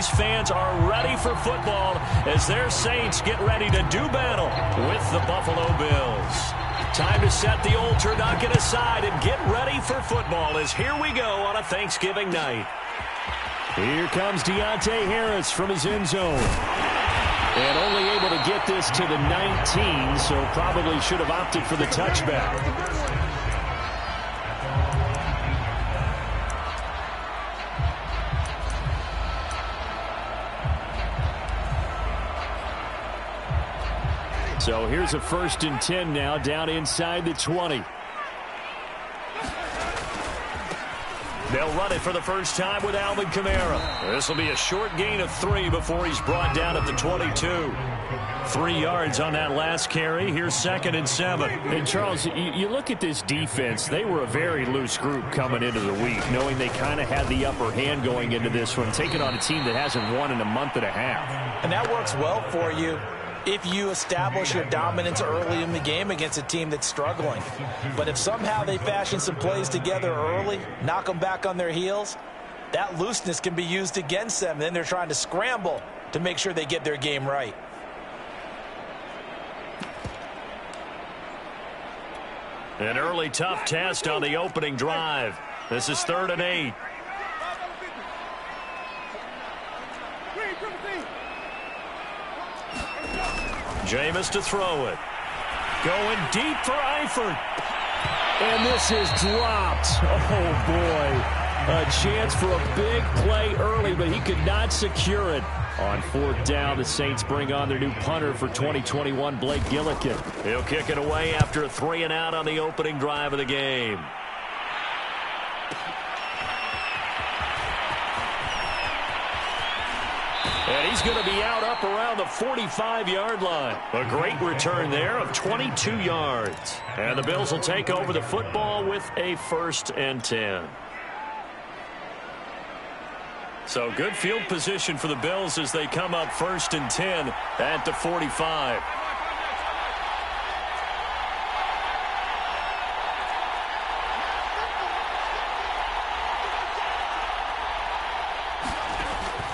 these fans are ready for football as their Saints get ready to do battle with the Buffalo Bills. Time to set the old turducken aside and get ready for football as here we go on a Thanksgiving night. Here comes Deontay Harris from his end zone. And only able to get this to the 19, so probably should have opted for the touchback. So here's a 1st and 10 now down inside the 20. They'll run it for the first time with Alvin Kamara. This will be a short gain of 3 before he's brought down at the 22. 3 yards on that last carry. Here's 2nd and 7. And Charles, you look at this defense, they were a very loose group coming into the week, knowing they kind of had the upper hand going into this one, taking on a team that hasn't won in a month and a half. And that works well for you if you establish your dominance early in the game against a team that's struggling. But if somehow they fashion some plays together early, knock them back on their heels, that looseness can be used against them. Then they're trying to scramble to make sure they get their game right. An early tough test on the opening drive. This is 3rd and 8. Jameis to throw it. Going deep for Eifert. And this is dropped. Oh, boy. A chance for a big play early, but he could not secure it. On 4th down, the Saints bring on their new punter for 2021, Blake Gillikin. He'll kick it away after a 3 and out on the opening drive of the game. And he's going to be out up around the 45-yard line. A great return there of 22 yards. And the Bills will take over the football with a 1st and 10. So good field position for the Bills as they come up 1st and 10 at the 45.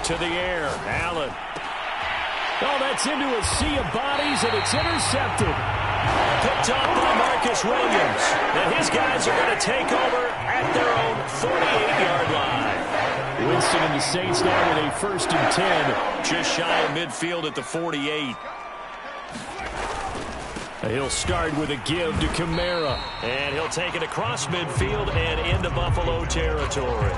To the air, Allen. Oh, that's into a sea of bodies, and it's intercepted. Picked up by Marcus Williams. And his guys are going to take over at their own 48-yard line. Winston and the Saints now with a 1st and 10. Just shy of midfield at the 48. He'll start with a give to Kamara. And he'll take it across midfield and into Buffalo territory.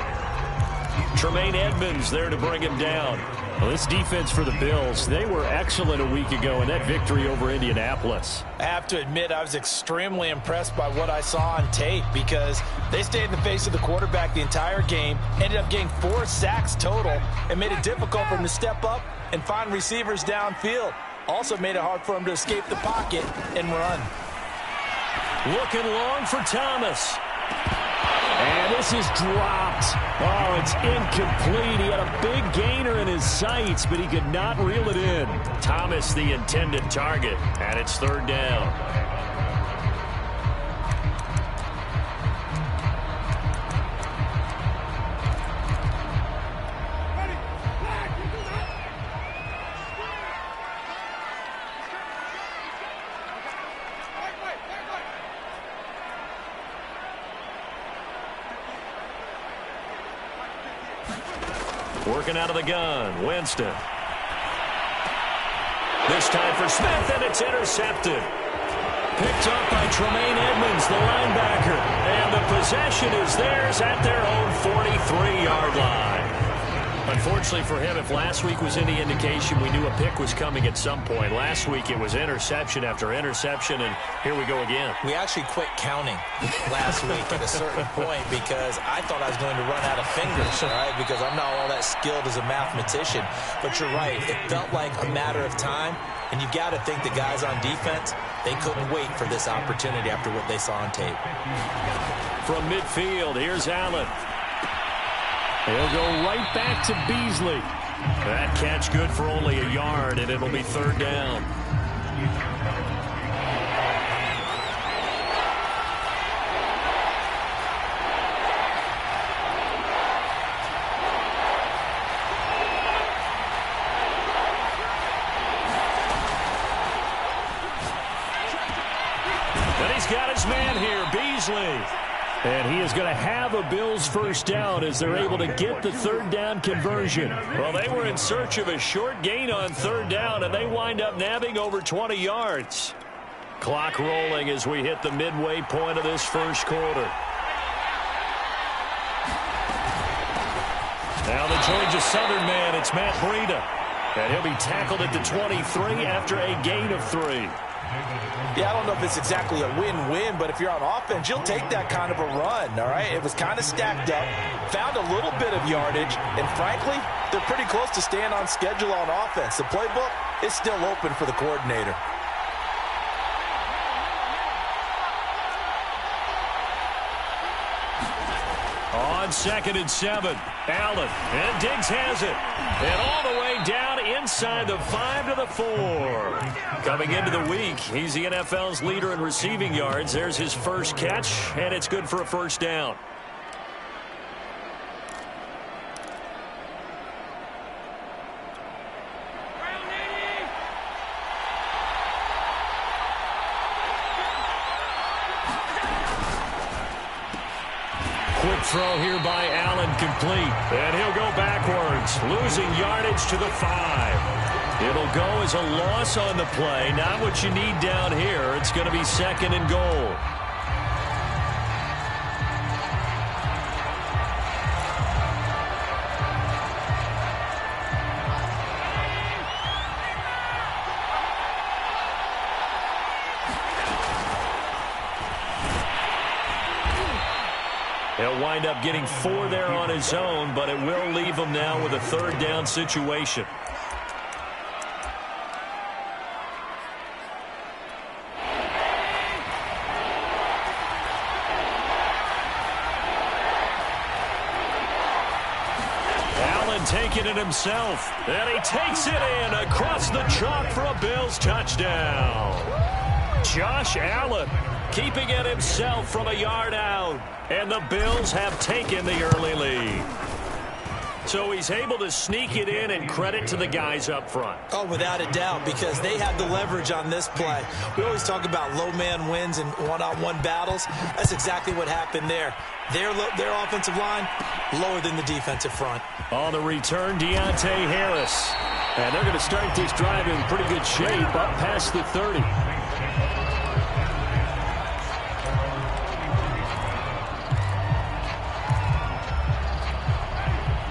Tremaine Edmonds there to bring him down. Well, this defense for the Bills, they were excellent a week ago in that victory over Indianapolis. I have to admit, I was extremely impressed by what I saw on tape because they stayed in the face of the quarterback the entire game, ended up getting 4 sacks total, and made it difficult for him to step up and find receivers downfield. Also made it hard for him to escape the pocket and run. Looking long for Thomas. And this is dropped. Oh, it's incomplete. He had a big gainer in his sights, but he could not reel it in. Thomas the intended target, and it's 3rd down. Working out of the gun, Winston. This time for Smith, and it's intercepted. Picked up by Tremaine Edmonds, the linebacker. And the possession is theirs at their own 43-yard line. Unfortunately for him, if last week was any indication, we knew a pick was coming at some point. Last week it was interception after interception, and here we go again. We actually quit counting last week at a certain point because I thought I was going to run out of fingers, all right, because I'm not all that skilled as a mathematician. But you're right. It felt like a matter of time, and you got to think the guys on defense, they couldn't wait for this opportunity after what they saw on tape. From midfield, here's Allen. He'll go right back to Beasley. That catch good for only a yard, and it'll be 3rd down. got his man here, Beasley. And he is going to have a Bills first down as they're able to get the third down conversion. Well, they were in search of a short gain on third down, and they wind up nabbing over 20 yards. Clock rolling as we hit the midway point of this first quarter. Now the Georgia Southern man, it's Matt Breida. And he'll be tackled at the 23 after a gain of 3. Yeah, I don't know if it's exactly a win-win, but if you're on offense, you'll take that kind of a run, all right? It was kind of stacked up, found a little bit of yardage, and frankly, they're pretty close to staying on schedule on offense. The playbook is still open for the coordinator. On 2nd and 7, Allen, and Diggs has it. And all the way down inside the 5 to the 4. Coming into the week, he's the NFL's leader in receiving yards. There's his first catch, and it's good for a first down. Quick throw here by Allen, complete. And he'll go backwards, losing yardage to the 5. It'll go as a loss on the play. Not what you need down here. It's going to be 2nd and goal. He'll wind up getting 4 there on his own, but it will leave him now with a third down situation. Allen taking it himself, and he takes it in across the chalk for a Bills touchdown. Josh Allen keeping it himself from a yard out. And the Bills have taken the early lead. So he's able to sneak it in, and credit to the guys up front. Oh, without a doubt, because they have the leverage on this play. We always talk about low man wins in one-on-one battles. That's exactly what happened there. Their offensive line, lower than the defensive front. On the return, Deontay Harris. And they're going to start this drive in pretty good shape up past the 30.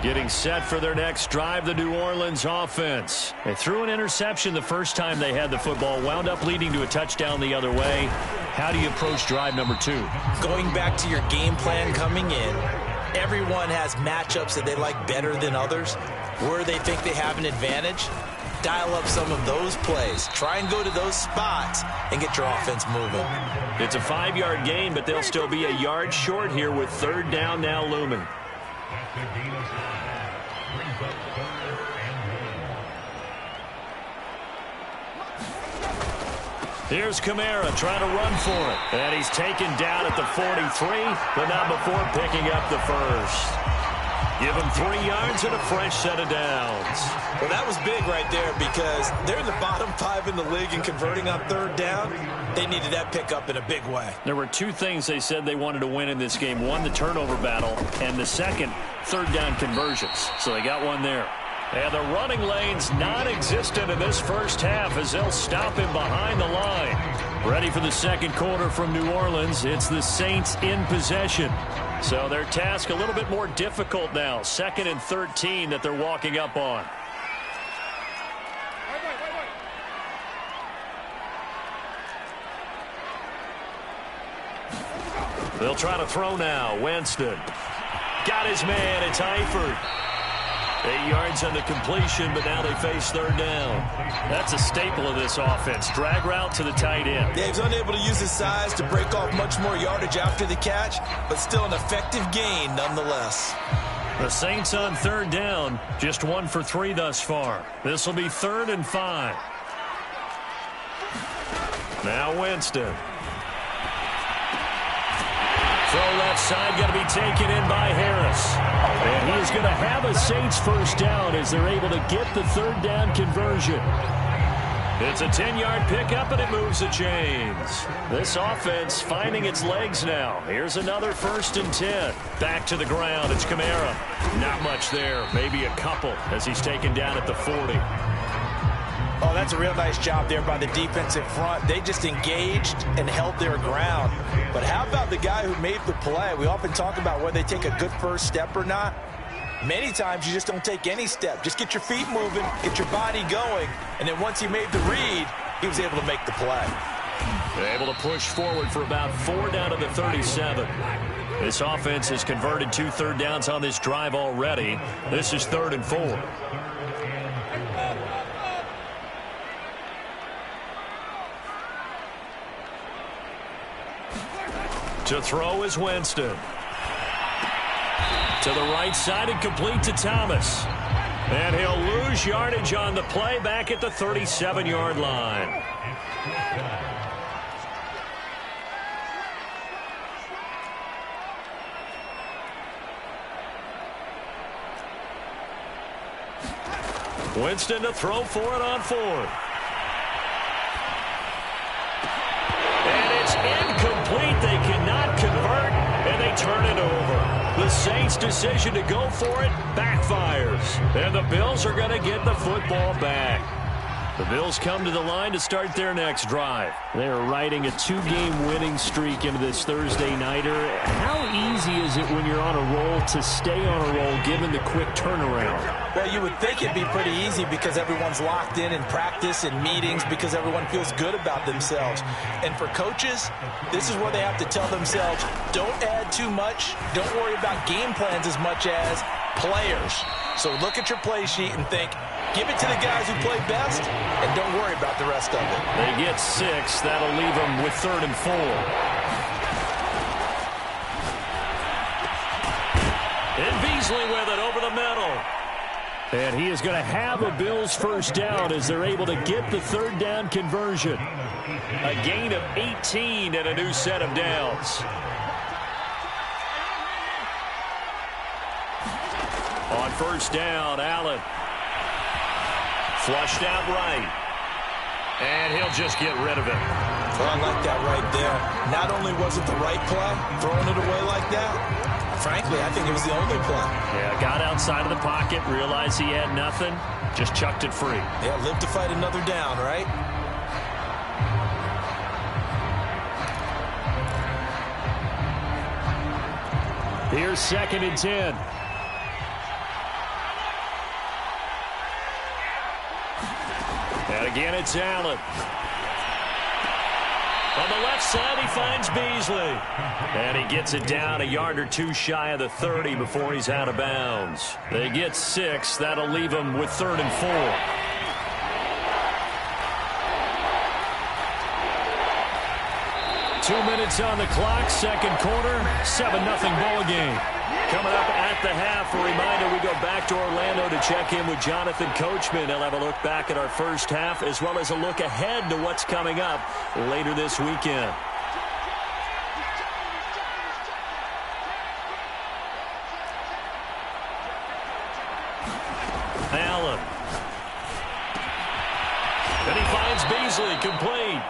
Getting set for their next drive, the New Orleans offense. They threw an interception the first time they had the football, wound up leading to a touchdown the other way. How do you approach drive number 2? Going back to your game plan coming in, everyone has matchups that they like better than others. Where they think they have an advantage, dial up some of those plays. Try and go to those spots and get your offense moving. It's a 5-yard gain, but they'll still be a yard short here with third down now looming. Here's Kamara trying to run for it. And he's taken down at the 43, but not before picking up the first. Give him 3 yards and a fresh set of downs. Well, that was big right there because they're in the bottom 5 in the league in converting on third down. They needed that pickup in a big way. There were 2 things they said they wanted to win in this game. One, the turnover battle, and the second, third down conversions. So they got one there. And the running lane's non-existent in this first half as they'll stop him behind the line. Ready for the second quarter from New Orleans. It's the Saints in possession. So their task a little bit more difficult now. 2nd and 13 that they're walking up on. They'll try to throw now. Winston. Got his man. It's Eifert. 8 yards on the completion, but now they face third down. That's a staple of this offense. Drag route to the tight end. Yeah, he's unable to use his size to break off much more yardage after the catch, but still an effective gain nonetheless. The Saints on third down, just 1 for 3 thus far. This will be 3rd and 5. Now Winston. Throw left side, got to be taken in by Harris. And he is going to have a Saints first down as they're able to get the third down conversion. It's a 10-yard pickup, and it moves the chains. This offense finding its legs now. Here's another 1st and 10. Back to the ground. It's Kamara. Not much there. Maybe a couple as he's taken down at the 40. Oh, that's a real nice job there by the defensive front. They just engaged and held their ground. But how about the guy who made the play? We often talk about whether they take a good first step or not. Many times you just don't take any step. Just get your feet moving, get your body going, and then once he made the read, he was able to make the play. They're able to push forward for about 4 down to the 37. This offense has converted 2 third downs on this drive already. This is 3rd and 4. To throw is Winston. To the right side and complete to Thomas. And he'll lose yardage on the play back at the 37-yard line. Winston to throw for it on 4th. And it's incomplete. They cannot convert, and they turn it over. The Saints' decision to go for it backfires. And the Bills are going to get the football back. The Bills come to the line to start their next drive. They're riding a 2-game winning streak into this Thursday nighter. How easy is it when you're on a roll to stay on a roll given the quick turnaround? Well, you would think it'd be pretty easy because everyone's locked in practice and meetings because everyone feels good about themselves. And for coaches, this is where they have to tell themselves, don't add too much. Don't worry about game plans as much as players. So look at your play sheet and think, give it to the guys who play best, and don't worry about the rest of it. They get 6. That'll leave them with 3rd and 4. And Beasley with it over the middle. And he is going to have a Bills first down as they're able to get the 3rd down conversion. A gain of 18 and a new set of downs. On 1st down, Allen. Flushed out right. And he'll just get rid of it. Well, I like that right there. Not only was it the right play, throwing it away like that, frankly, I think it was the only play. Yeah, got outside of the pocket, realized he had nothing, just chucked it free. Yeah, live to fight another down, right? Here's 2nd and 10. And again, it's Allen. On the left side, he finds Beasley. And he gets it down a yard or 2 shy of the 30 before he's out of bounds. They get 6. That'll leave them with 3rd and 4. Two minutes on the clock, 2nd quarter, 7-0 ball game. Coming up at the half, a reminder, we go back to Orlando to check in with Jonathan Coachman. He'll have a look back at our first half as well as a look ahead to what's coming up later this weekend. Allen. And he finds Beasley complete.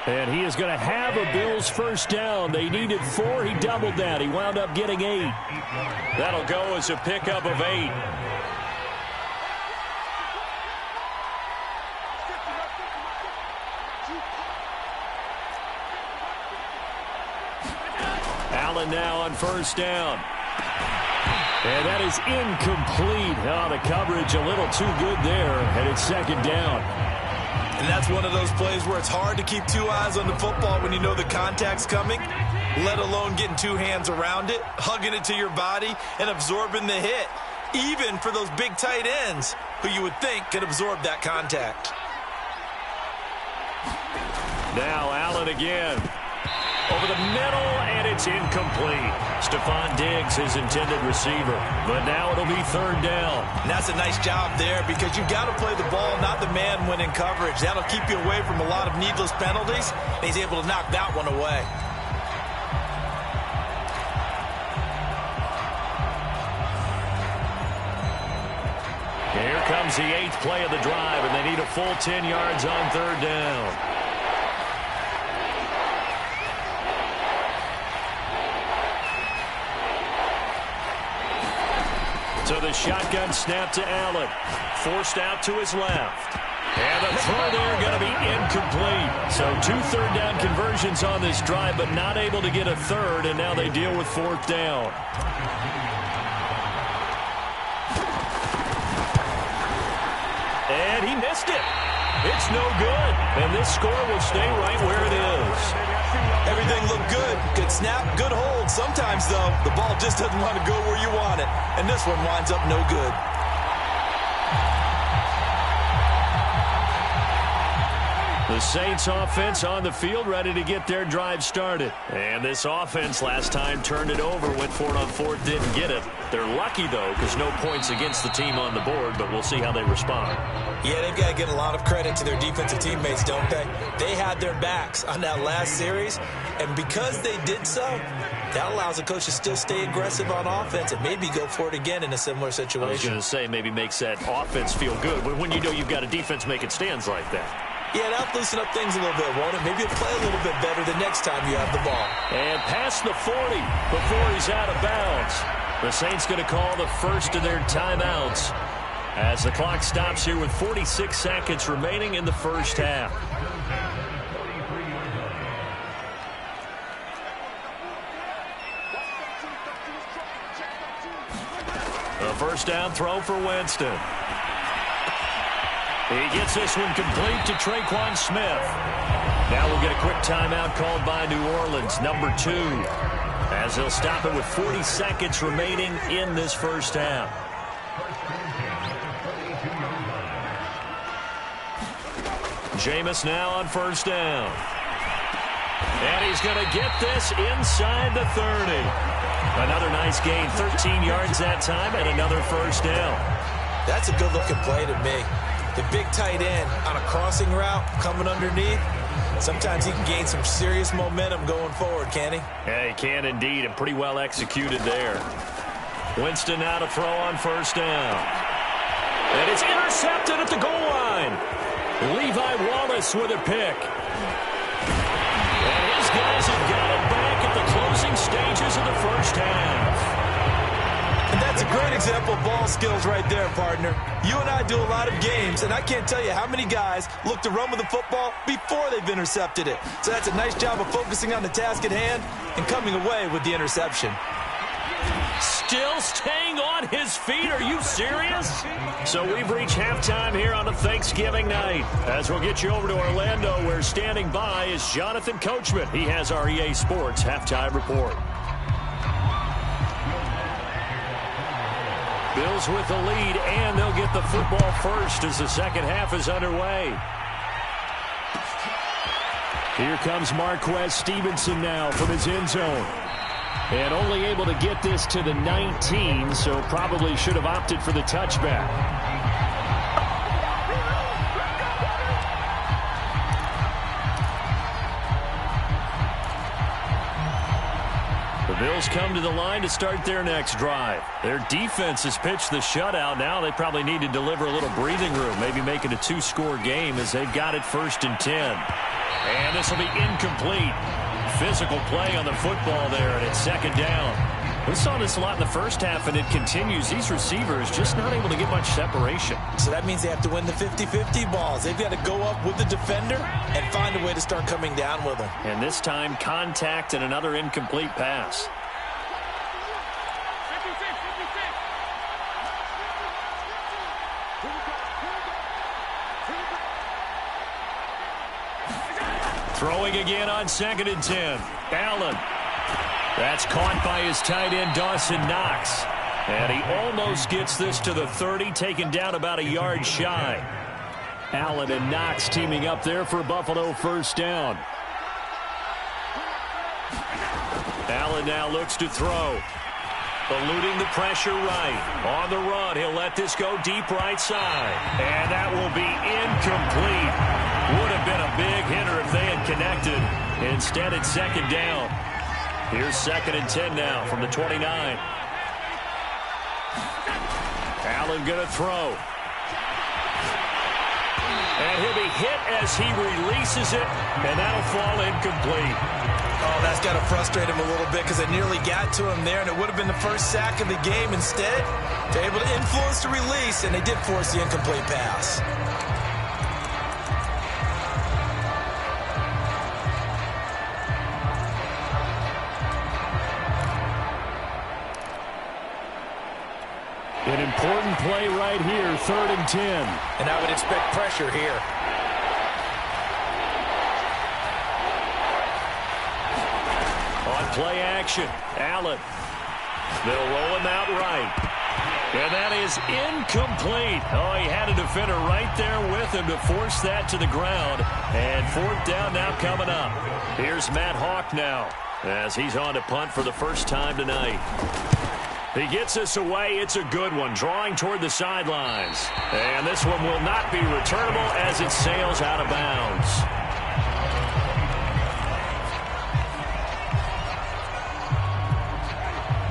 And he is going to have a Bills first down. They needed 4. He doubled that. He wound up getting 8. That'll go as a pickup of 8. Allen now on 1st down. And that is incomplete. Oh, the coverage a little too good there. And it's 2nd down. And that's one of those plays where it's hard to keep 2 eyes on the football when you know the contact's coming, let alone getting 2 hands around it, hugging it to your body, and absorbing the hit, even for those big tight ends who you would think could absorb that contact. Now Allen again. Over the middle, and it's incomplete. Stephon Diggs, his intended receiver. But now it'll be 3rd down. And that's a nice job there because you've got to play the ball, not the man when in coverage. That'll keep you away from a lot of needless penalties. And he's able to knock that one away. Here comes is the 8th play of the drive, and they need a full 10 yards on 3rd down. So the shotgun snap to Allen. Forced out to his left. And the throw there going to be incomplete. So 2 third-down conversions on this drive, but not able to get a third, and now they deal with 4th down. And he missed it. It's no good. And this score will stay right where it is. Everything looked good. Good snap, good hold. Sometimes, though, the ball just doesn't want to go where you want it. And this one winds up no good. The Saints offense on the field, ready to get their drive started. And this offense last time turned it over, went for it on 4th, didn't get it. They're lucky, though, because no points against the team on the board, but we'll see how they respond. Yeah, they've got to give a lot of credit to their defensive teammates, don't they? They had their backs on that last series, and because they did so, that allows the coach to still stay aggressive on offense and maybe go for it again in a similar situation. I was going to say, maybe makes that offense feel good when you know you've got a defense making stands like that. Yeah, that'll loosen up things a little bit, won't it? Maybe you'll play a little bit better the next time you have the ball. And past the 40 before he's out of bounds. The Saints going to call the first of their timeouts as the clock stops here with 46 seconds remaining in the first half. A first down throw for Winston. He gets this one complete to Tre'Quan Smith. Now we'll get a quick timeout called by New Orleans, number 2, as they'll stop it with 40 seconds remaining in this first half. Jameis now on first down. And he's going to get this inside the 30. Another nice gain, 13 yards that time, and another first down. That's a good-looking play to me. The big tight end on a crossing route coming underneath. Sometimes he can gain some serious momentum going forward, can he? Yeah, he can indeed, and pretty well executed there. Winston now to throw on first down. And it's intercepted at the goal line. Levi Wallace with a pick. And his guys have got it back at the closing stages of the first half. And that's a great example of ball skills right there, partner. You and I do a lot of games, and I can't tell you how many guys look to run with the football before they've intercepted it. So that's a nice job of focusing on the task at hand and coming away with the interception. Still staying on his feet. Are you serious? So we've reached halftime here on a Thanksgiving night. As we'll get you over to Orlando, where standing by is Jonathan Coachman. He has our EA Sports halftime report. Bills with the lead, and they'll get the football first as the second half is underway. Here comes Marquez Stevenson now from his end zone. And only able to get this to the 19, so probably should have opted for the touchback. The Bills come to the line to start their next drive. Their defense has pitched the shutout. Now they probably need to deliver a little breathing room, maybe make it a 2-score game as they've got it 1st and 10. And this will be incomplete. Physical play on the football there, and it's 2nd down. We saw this a lot in the first half, and it continues. These receivers just not able to get much separation. So that means they have to win the 50-50 balls. They've got to go up with the defender and find a way to start coming down with them. And this time, contact and another incomplete pass. Throwing again on 2nd and 10. Allen. That's caught by his tight end, Dawson Knox. And he almost gets this to the 30, taken down about a yard shy. Allen and Knox teaming up there for Buffalo first down. Allen now looks to throw. Eluding the pressure right. On the run, he'll let this go deep right side. And that will be incomplete. Would have been a big hitter if they had connected. Instead, it's 2nd down. Here's 2nd and 10 now from the 29. Allen going to throw. hit as he releases it, and that'll fall incomplete. Oh, that's got to frustrate him a little bit because it nearly got to him there, and it would have been the first sack of the game. Instead, they're able to influence the release, and they did force the incomplete pass. An important play right here, 3rd and 10. And I would expect pressure here. On play action, Allen. They'll roll him out right. And that is incomplete. Oh, he had a defender right there with him to force that to the ground. And 4th down now coming up. Here's Matt Hawk now as he's on to punt for the first time tonight. He gets this away. It's a good one, drawing toward the sidelines. And this one will not be returnable as it sails out of bounds.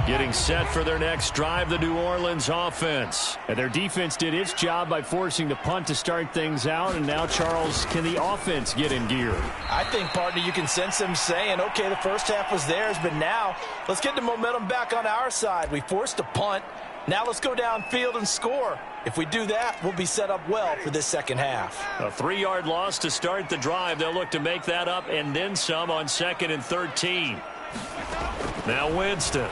Getting set for their next drive, the New Orleans offense. And their defense did its job by forcing the punt to start things out. And now, Charles, can the offense get in gear? I think, partner, you can sense them saying, okay, the first half was theirs, but now let's get the momentum back on our side. We forced a punt. Now let's go downfield and score. If we do that, we'll be set up well for this second half. A 3-yard loss to start the drive. They'll look to make that up and then some on 2nd and 13. Now Winston.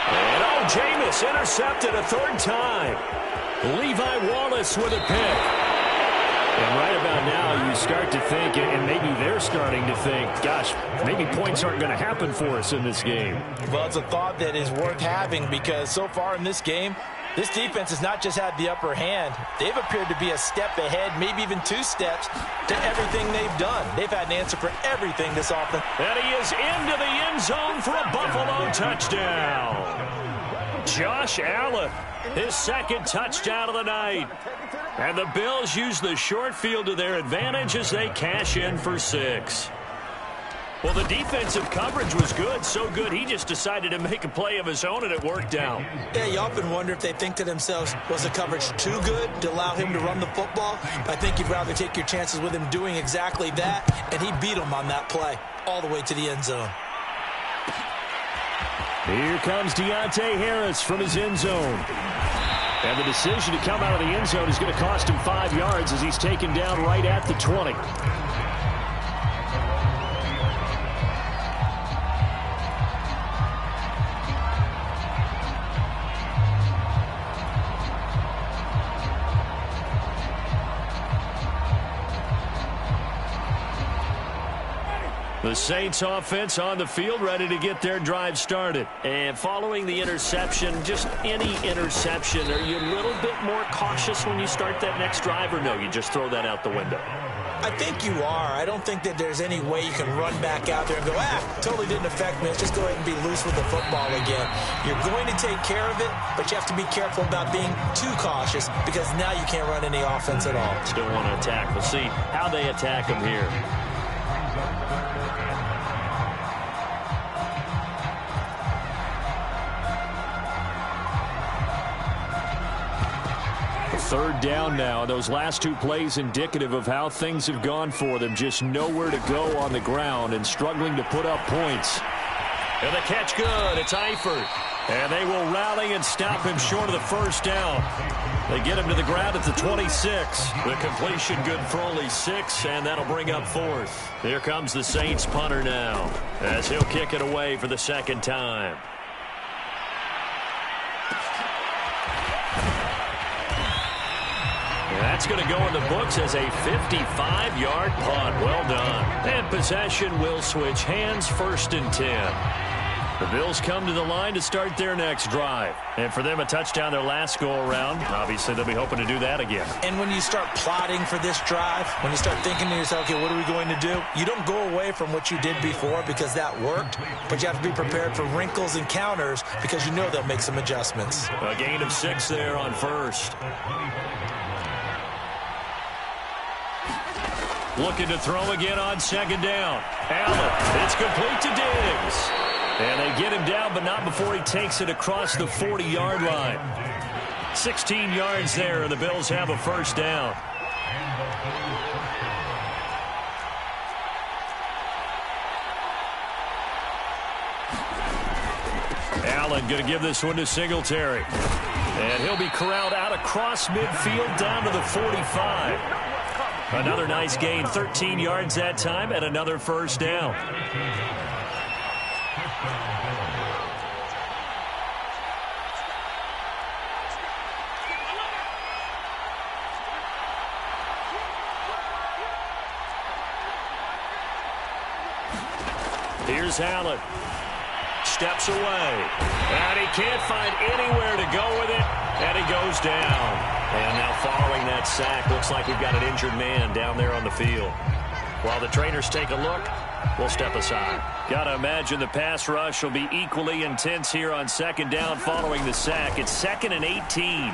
And Jameis intercepted a 3rd time. Levi Wallace with a pick. And right about now, you start to think, and maybe they're starting to think, gosh, maybe points aren't going to happen for us in this game. Well, it's a thought that is worth having because so far in this game, this defense has not just had the upper hand. They've appeared to be a step ahead, maybe even 2 steps to everything they've done. They've had an answer for everything this offense. And he is into the end zone for a Buffalo touchdown. Josh Allen, his 2nd touchdown of the night. And the Bills use the short field to their advantage as they cash in for 6. Well, the defensive coverage was good, so good he just decided to make a play of his own, and it worked out. Yeah, you often wonder if they think to themselves, was the coverage too good to allow him to run the football? I think you'd rather take your chances with him doing exactly that, and he beat him on that play all the way to the end zone. Here comes Deontay Harris from his end zone. And the decision to come out of the end zone is going to cost him 5 yards as he's taken down right at the 20. The Saints offense on the field, ready to get their drive started. And following the interception, just any interception, are you a little bit more cautious when you start that next drive, or no, you just throw that out the window? I think you are. I don't think that there's any way you can run back out there and go, totally didn't affect me. Let's just go ahead and be loose with the football again. You're going to take care of it, but you have to be careful about being too cautious because now you can't run any offense at all. Still want to attack. We'll see how they attack them here. Third down now. Those last 2 plays indicative of how things have gone for them. Just nowhere to go on the ground and struggling to put up points. And the catch good. It's Eifert. And they will rally and stop him short of the first down. They get him to the ground at the 26. The completion good for only 6, and that'll bring up 4th. Here comes the Saints punter now as he'll kick it away for the 2nd time. That's going to go in the books as a 55-yard punt. Well done. And possession will switch hands, 1st and 10. The Bills come to the line to start their next drive. And for them, a touchdown their last go-around. Obviously, they'll be hoping to do that again. And when you start plotting for this drive, when you start thinking to yourself, okay, what are we going to do? You don't go away from what you did before because that worked, but you have to be prepared for wrinkles and counters because you know they'll make some adjustments. A gain of 6 there on 1st. Looking to throw again on 2nd down. Allen, it's complete to Diggs. And they get him down, but not before he takes it across the 40-yard line. 16 yards there, and the Bills have a first down. Allen going to give this one to Singletary. And he'll be corralled out across midfield down to the 45. Another nice gain, 13 yards that time, and another first down. Here's Allen. Steps away. And he can't find anywhere to go with it. And he goes down. And now following that sack, looks like we've got an injured man down there on the field. While the trainers take a look, we'll step aside. Got to imagine the pass rush will be equally intense here on second down following the sack. It's 2nd and 18.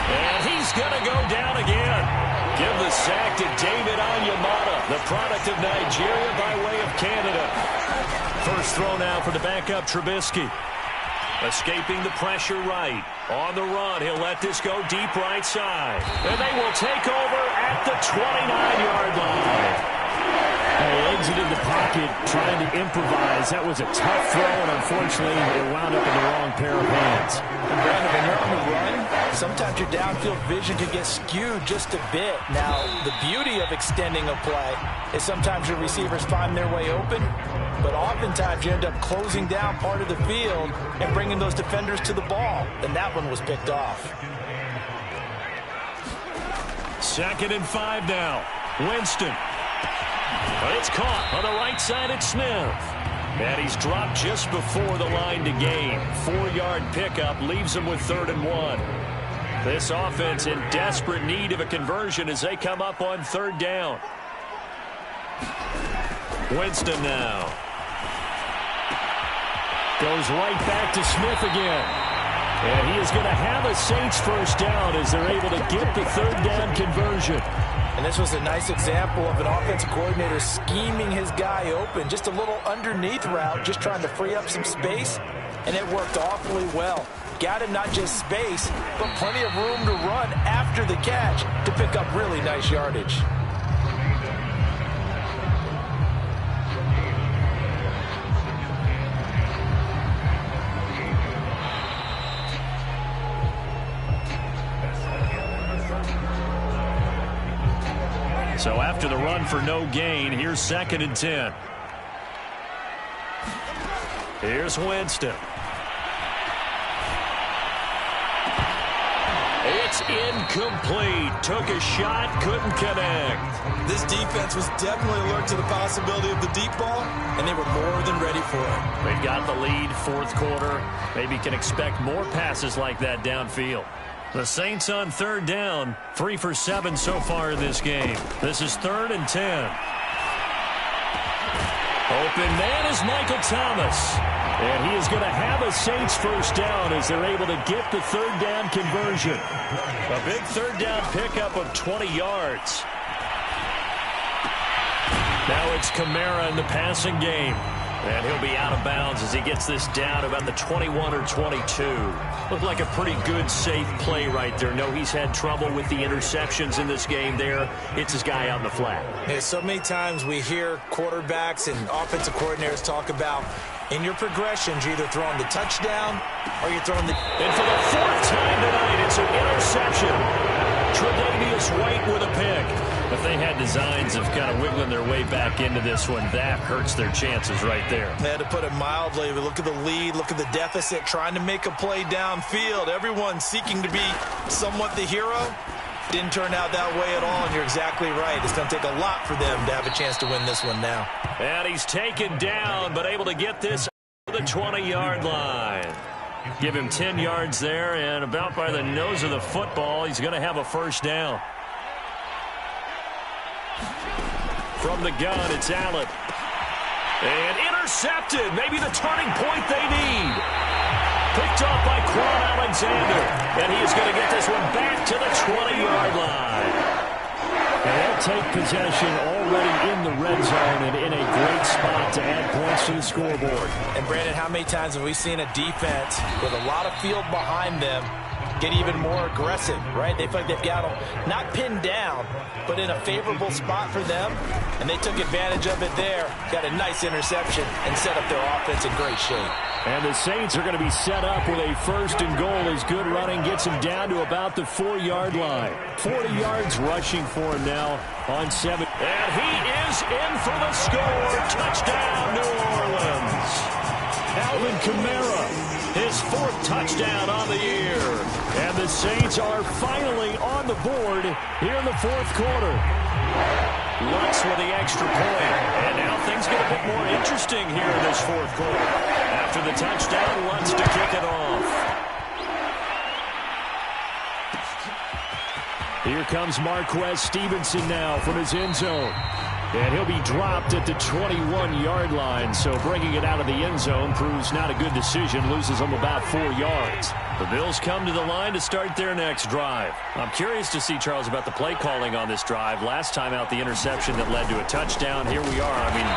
And he's going to go down again. Give the sack to David Onyemata, the product of Nigeria by way of Canada. First throw now for the backup Trubisky. Escaping the pressure right. On the run, he'll let this go deep right side. And they will take over at the 29-yard line. Exited the pocket, trying to improvise. That was a tough throw, and unfortunately, it wound up in the wrong pair of hands. And Brandon, when you're on the run, sometimes your downfield vision can get skewed just a bit. Now, the beauty of extending a play is sometimes your receivers find their way open, but oftentimes you end up closing down part of the field and bringing those defenders to the ball. And that one was picked off. 2nd and 5 now. Winston. But it's caught on the right side at Smith. And he's dropped just before the line to gain. 4-yard pickup leaves him with 3rd and 1. This offense in desperate need of a conversion as they come up on 3rd down. Winston now. Goes right back to Smith again. And he is going to have a Saints first down as they're able to get the 3rd down conversion. And this was a nice example of an offensive coordinator scheming his guy open. Just a little underneath route, just trying to free up some space. And it worked awfully well. Got him not just space, but plenty of room to run after the catch to pick up really nice yardage. So after the run for no gain, here's 2nd and 10. Here's Winston. It's incomplete. Took a shot, couldn't connect. This defense was definitely alert to the possibility of the deep ball, and they were more than ready for it. They've got the lead, 4th quarter. Maybe can expect more passes like that downfield. The Saints on 3rd down, 3 for 7 so far in this game. This is 3rd and 10. Open man is Michael Thomas. And he is going to have a Saints first down as they're able to get the 3rd down conversion. A big 3rd down pickup of 20 yards. Now it's Kamara in the passing game. And he'll be out of bounds as he gets this down about the 21 or 22. Looked like a pretty good, safe play right there. No, he's had trouble with the interceptions in this game there. It's his guy out in the flat. Yeah, so many times we hear quarterbacks and offensive coordinators talk about in your progressions, you're either throwing the touchdown or you're throwing the... And for the 4th time tonight, it's an interception. Tre'Davious White with a pick. If they had designs of kind of wiggling their way back into this one, that hurts their chances right there. They had to put it mildly. Look at the lead, look at the deficit, trying to make a play downfield. Everyone seeking to be somewhat the hero. Didn't turn out that way at all, and you're exactly right. It's going to take a lot for them to have a chance to win this one now. And he's taken down, but able to get this to the 20-yard line. Give him 10 yards there, and about by the nose of the football, he's going to have a first down. From the gun, it's Allen. And intercepted. Maybe the turning point they need. Picked off by Quan Alexander. And he is going to get this one back to the 20-yard line. And that take possession already in the red zone and in a great spot to add points to the scoreboard. And, Brandon, how many times have we seen a defense with a lot of field behind them get even more aggressive, right? They feel like they've got them not pinned down, but in a favorable spot for them, and they took advantage of it there, got a nice interception, and set up their offense in great shape. And the Saints are going to be set up with a first and goal as good running gets him down to about the 4-yard line. 40 yards rushing for him now on 7. And he is in for the score. Touchdown, New Orleans. Alvin Kamara, his 4th touchdown on the year. And the Saints are finally on the board here in the 4th quarter. Lutz with the extra point. And now things get a bit more interesting here in this 4th quarter. After the touchdown, Lutz to kick it off. Here comes Marquez Stevenson now from his end zone. And he'll be dropped at the 21-yard line. So bringing it out of the end zone proves not a good decision. Loses him about 4 yards. The Bills come to the line to start their next drive. I'm curious to see, Charles, about the play calling on this drive. Last time out, the interception that led to a touchdown. Here we are. I mean,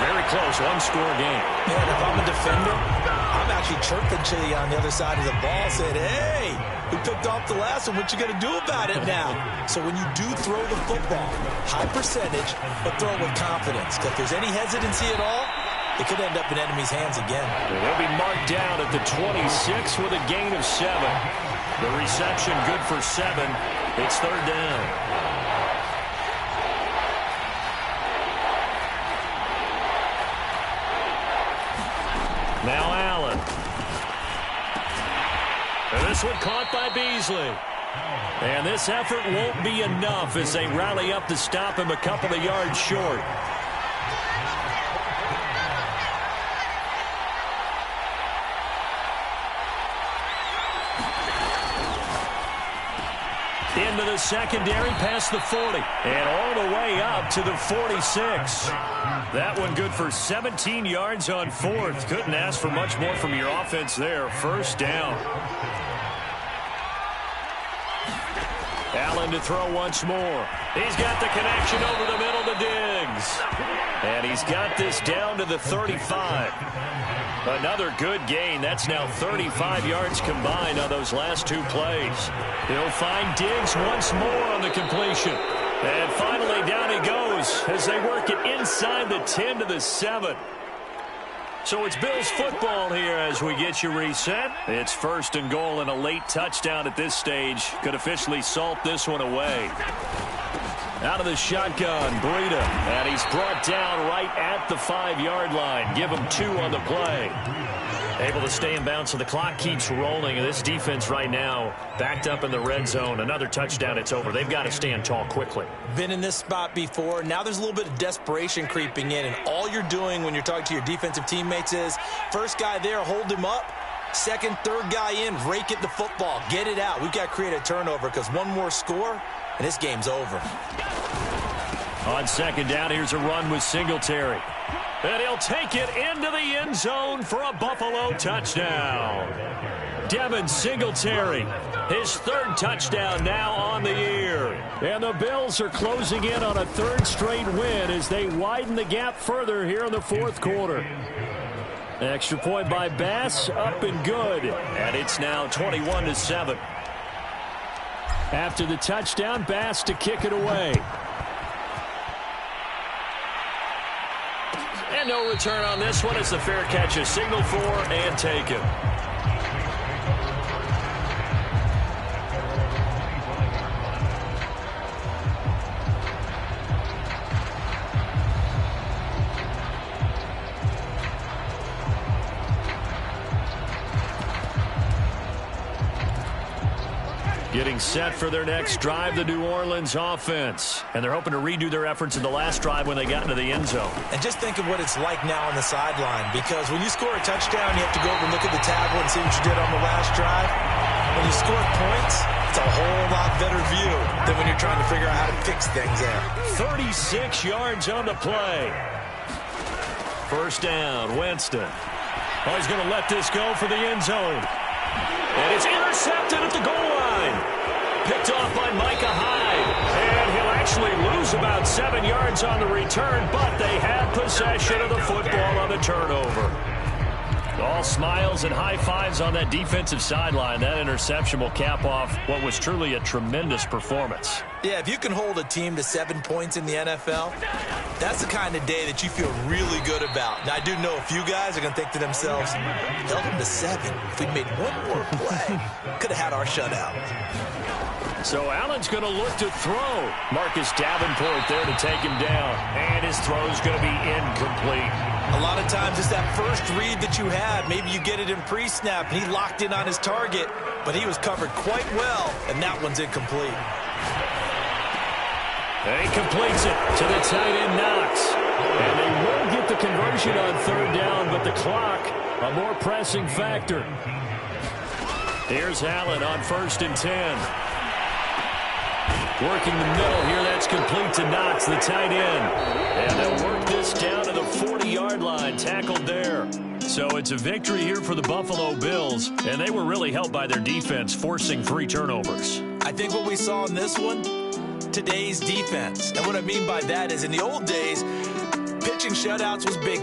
very close. One-score game. Yeah, and if I'm a defender, I'm actually chirping to you on the other side of the ball, saying, hey, we picked off the last one. What you going to do about it now? So when you do throw the football, high percentage, but throw it with confidence. Because if there's any hesitancy at all, it could end up in enemy's hands again. They'll be marked down at the 26 with a gain of 7. The reception good for 7. It's 3rd down. Now Allen. And this one caught by Beasley. And this effort won't be enough as they rally up to stop him a couple of yards short. Into the secondary, past the 40, and all the way up to the 46. That one good for 17 yards on 4th. Couldn't ask for much more from your offense there. 1st down. Allen to throw once more. He's got the connection over the middle to Diggs. And he's got this down to the 35. Another good gain. That's now 35 yards combined on those last 2 plays. He'll find Diggs once more on the completion. And finally down he goes as they work it inside the 10 to the 7. So it's Bills football here as we get you reset. It's 1st and goal and a late touchdown at this stage could officially salt this one away. Out of the shotgun, Breida, and he's brought down right at the 5-yard line. Give him 2 on the play. Able to stay in bounds, so the clock keeps rolling. And this defense right now backed up in the red zone. Another touchdown, it's over. They've got to stand tall quickly. Been in this spot before. Now there's a little bit of desperation creeping in. And all you're doing when you're talking to your defensive teammates is, first guy there, hold him up. Second, third guy in, rake at the football. Get it out. We've got to create a turnover because one more score, and this game's over. On 2nd down, here's a run with Singletary. And he'll take it into the end zone for a Buffalo touchdown. Devin Singletary, his 3rd touchdown now on the year. And the Bills are closing in on a 3rd straight win as they widen the gap further here in the 4th quarter. Extra point by Bass, up and good. And it's now 21 to 7. After the touchdown, Bass to kick it away. And no return on this one. It's the fair catch, a signal for and taken. Getting set for their next drive, the New Orleans offense. And they're hoping to redo their efforts in the last drive when they got into the end zone. And just think of what it's like now on the sideline, because when you score a touchdown, you have to go over and look at the tablet and see what you did on the last drive. When you score points, it's a whole lot better view than when you're trying to figure out how to fix things there. 36 yards on the play. 1st down, Winston. Oh, he's going to let this go for the end zone. And it's intercepted at the goal line. Picked off by Micah Hyde. And he'll actually lose about Colts on the return, but they have possession of the football on the turnover. All smiles and high fives on that defensive sideline. That interception will cap off what was truly a tremendous performance. Yeah, if you can hold a team to 7 points in the NFL, that's the kind of day that you feel really good about. Now, I do know a few guys are going to think to themselves, held them to 7. If we'd made one more play, could have had our shutout. So Allen's going to look to throw. Marcus Davenport there to take him down. And his throw's going to be incomplete. A lot of times it's that first read that you have. Maybe you get it in pre-snap, and he locked in on his target, but he was covered quite well, and that one's incomplete. And he completes it to the tight end, Knox. And they will get the conversion on 3rd down, but the clock, a more pressing factor. Here's Allen on 1st and 10. Working the middle here, that's complete to Knox, the tight end. And they'll work this down to the 40-yard line, tackled there. So it's a victory here for the Buffalo Bills, and they were really helped by their defense, forcing 3 turnovers. I think what we saw in this one, today's defense. And what I mean by that is in the old days, pitching shutouts was big.